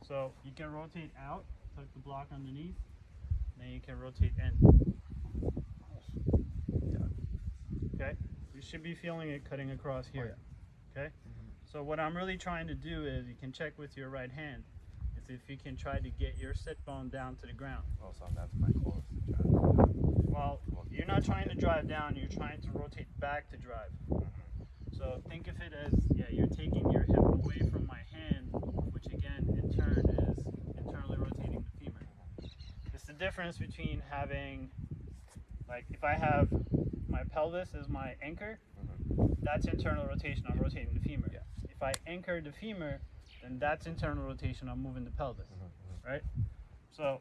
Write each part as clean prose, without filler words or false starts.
So you can rotate out, tuck the block underneath, then you can rotate in. Okay, you should be feeling it cutting across here. Okay, so what I'm really trying to do is, you can check with your right hand, is if you can try to get your sit bone down to the ground. Oh, so that's my close. Well, you're not trying to drive down, you're trying to rotate back to drive. So think of it as, yeah, you're taking your hip away from my hand, which again, in turn, is internally rotating the femur. It's the difference between having, like, if I have my pelvis as my anchor, that's internal rotation, I'm rotating the femur. Yeah. If I anchor the femur, then that's internal rotation, I'm moving the pelvis, right? So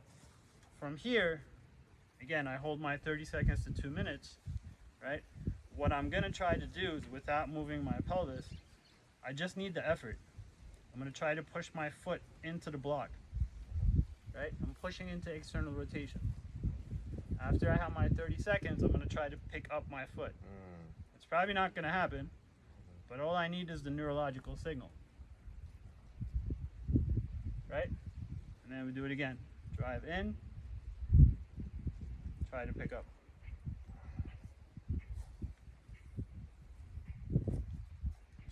from here, again, I hold my 30 seconds to 2 minutes, right? What I'm gonna try to do is, without moving my pelvis, I just need the effort. I'm gonna try to push my foot into the block, right? I'm pushing into external rotation. After I have my 30 seconds, I'm gonna try to pick up my foot. It's probably not gonna happen, but all I need is the neurological signal, right? And then we do it again. Drive in, try to pick up.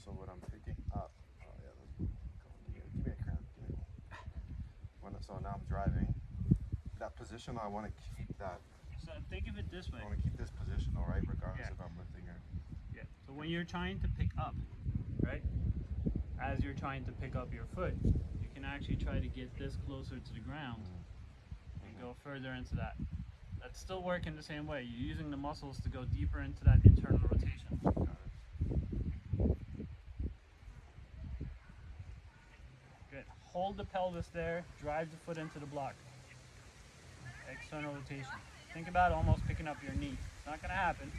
So what I'm picking up, oh yeah, give me a cramp. So now I'm driving. That position, I want to keep that. So think of it this way. I want to keep this position, all right, regardless Yeah. if I'm lifting or. Yeah. So when you're trying to pick up, right? As you're trying to pick up your foot, you can actually try to get this closer to the ground and go further into that. That's still working the same way. You're using the muscles to go deeper into that internal rotation. Good. Hold the pelvis there, drive the foot into the block. External rotation. Think about almost picking up your knee. It's not going to happen.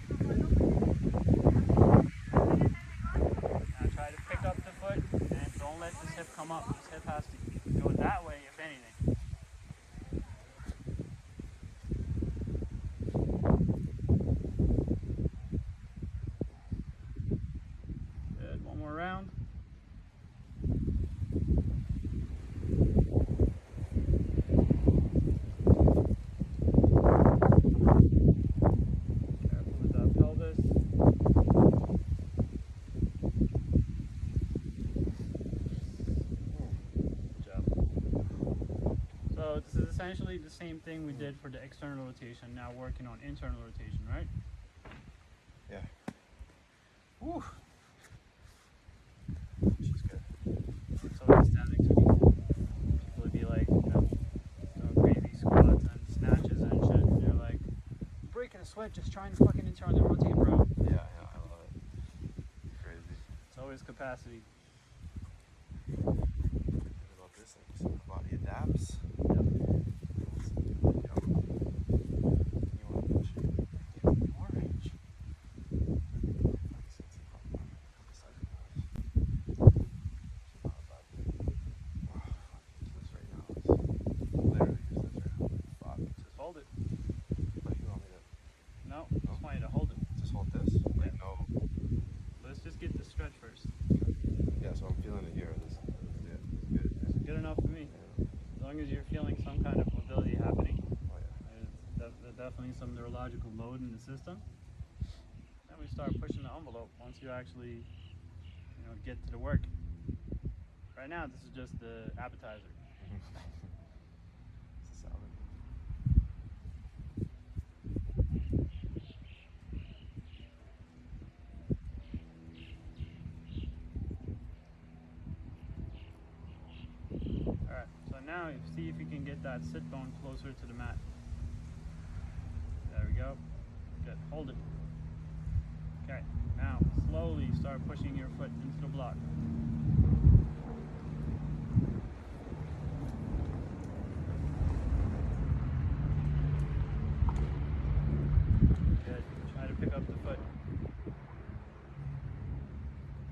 Now try to pick up the foot and don't let this hip come up. This hip has to go that way, if anything. Good. One more round. Careful with that pelvis. Good job. So this is essentially the same thing we did for the external rotation, now working on internal rotation, right? Yeah. Whew. Which is good. It's always standing to people. People would be like, doing crazy squats and snatches and shit, and you're like, breaking a sweat just trying to fucking internally rotate, bro. Yeah, I love it. Crazy. It's always capacity. What about this? Like, so the body adapts. Yep. You want to push it. More range. Hold it. But you want me to No, just want you to hold it. just hold this? Like, no. Let's just get the stretch first. Yeah, so I'm feeling it here. This is good. It's good enough for me. Yeah. As long as you're feeling some kind of mobility happening, Oh yeah. there's definitely some neurological load in the system. Then we start pushing the envelope once you actually, get to the work. Right now, this is just the appetizer. It's a salad. Alright, so now you see if you can get that sit bone closer to the mat. There we go. Good. Hold it. Okay, now slowly start pushing your foot into the block. Good. Try to pick up the foot.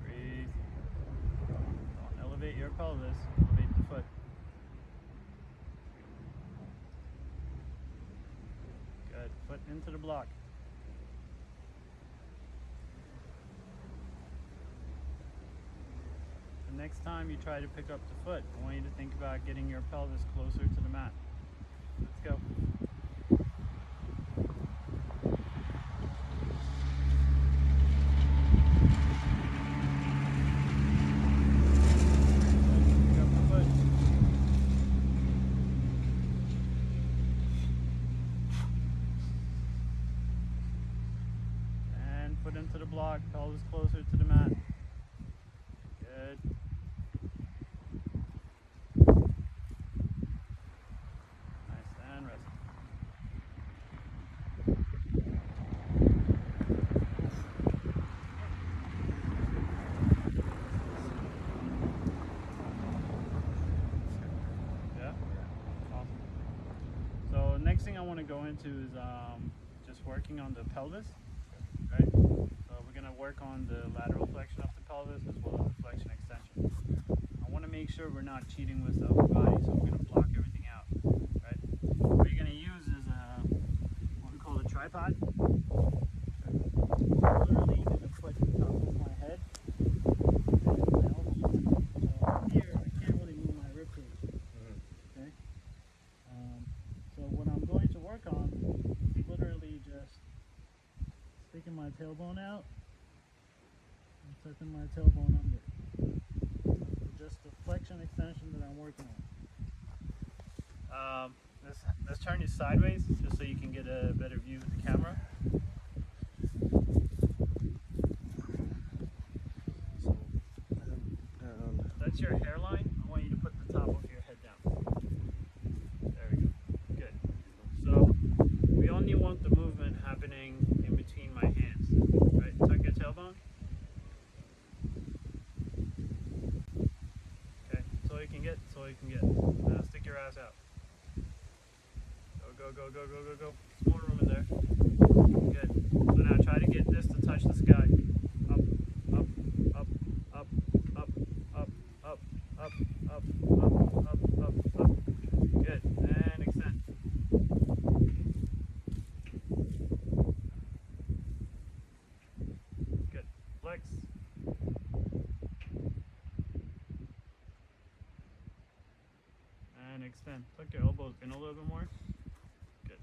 Breathe. Don't elevate your pelvis, elevate the foot. Good. Foot into the block. The next time you try to pick up the foot, I want you to think about getting your pelvis closer to the mat. Let's go. Pick up the foot. And foot into the block, pelvis closer to the mat. Good. Nice, and rest. Yeah? Awesome. So next thing I want to go into is just working on the pelvis, right? So we're going to work on the lateral flexion of the pelvis as well as the flexion extension. I want to make sure we're not cheating with the upper body, so we're going to block everything out, right? What you're going to use is what we call a tripod. Literally, you're going to put the top of my head and my elbows. So here, I can't really move my rib cage. Okay? So what I'm going to work on is literally just sticking my tailbone out and tucking my tailbone under. Just the flexion extension that I'm working on. Let's turn you sideways just so you can get a better view with the camera. So, and That's your hairline. I want you to put the top of your head down. There we go. Good. So we only want the movement happening in between my hands. Right? Tuck your tailbone. Okay. That's all you can get. That's all you can get. Now stick your ass out. Go, go, go, go, go, go. There's more room in there. Good. So now try to get this to touch the sky. Up, up, up, up, up, up, up, up, up, up, up, up, up. Good. And extend. Good. Flex. And extend. Tuck your elbows in a little bit more. Good.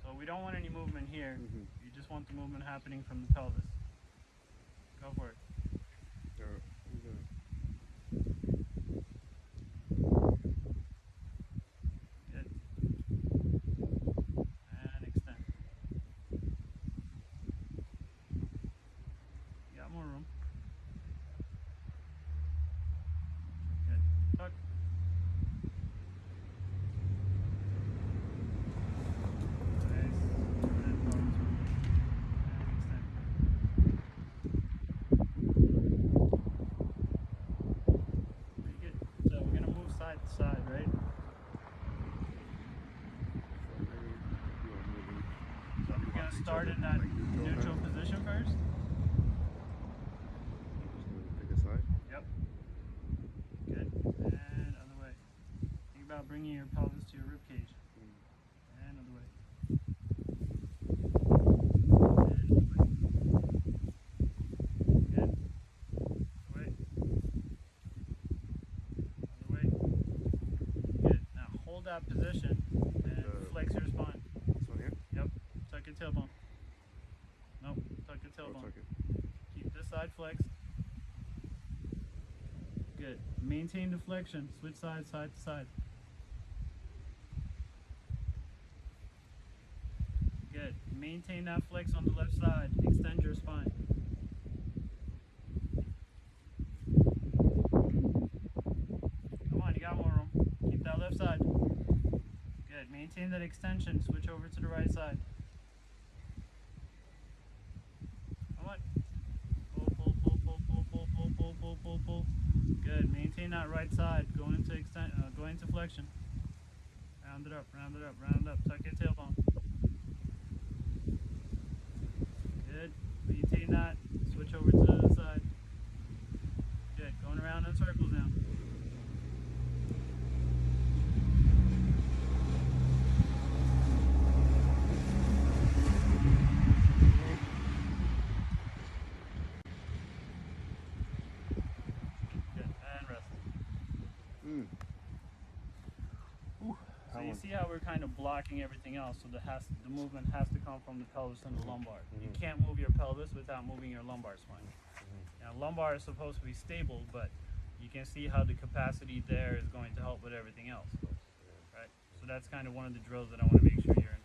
So we don't want any movement here. You just want the movement happening from the pelvis. Go for it. Good. And extend. You got more room. Good. Tuck. Nice. And forward. And extend. Pretty good. So we're gonna move side to side, right? So we're gonna start in that neutral position first. Pick a side. Yep. Good. And other way. Think about bringing your pelvis to your rib cage. And other way. And other way. Good. Other way. Other way. Good. Now hold that position and flex your spine. This one here? Yep. Tuck your tailbone. Nope. Tuck your Oh, tailbone. tuck it. Keep this side flexed. Good. Maintain the flexion. Switch sides, side to side. Good. Maintain that flex on the left side. Extend your spine. Come on, you got more room. Keep that left side. Good. Maintain that extension. Switch over to the right side. Come on. Pull, pull, pull, pull, pull, pull, pull, pull, pull, pull, pull. Good. Maintain that right side. Go into go into flexion. Round it up, round it up, round it up. Tuck your tailbone. Good. Maintain that. Switch over to the other side. Good. Going around in circles now. So you see how we're kind of blocking everything else, so the movement has to come from the pelvis and the lumbar. You can't move your pelvis without moving your lumbar spine. Now lumbar is supposed to be stable, but you can see how the capacity there is going to help with everything else, right? So that's kind of one of the drills that I want to make sure you're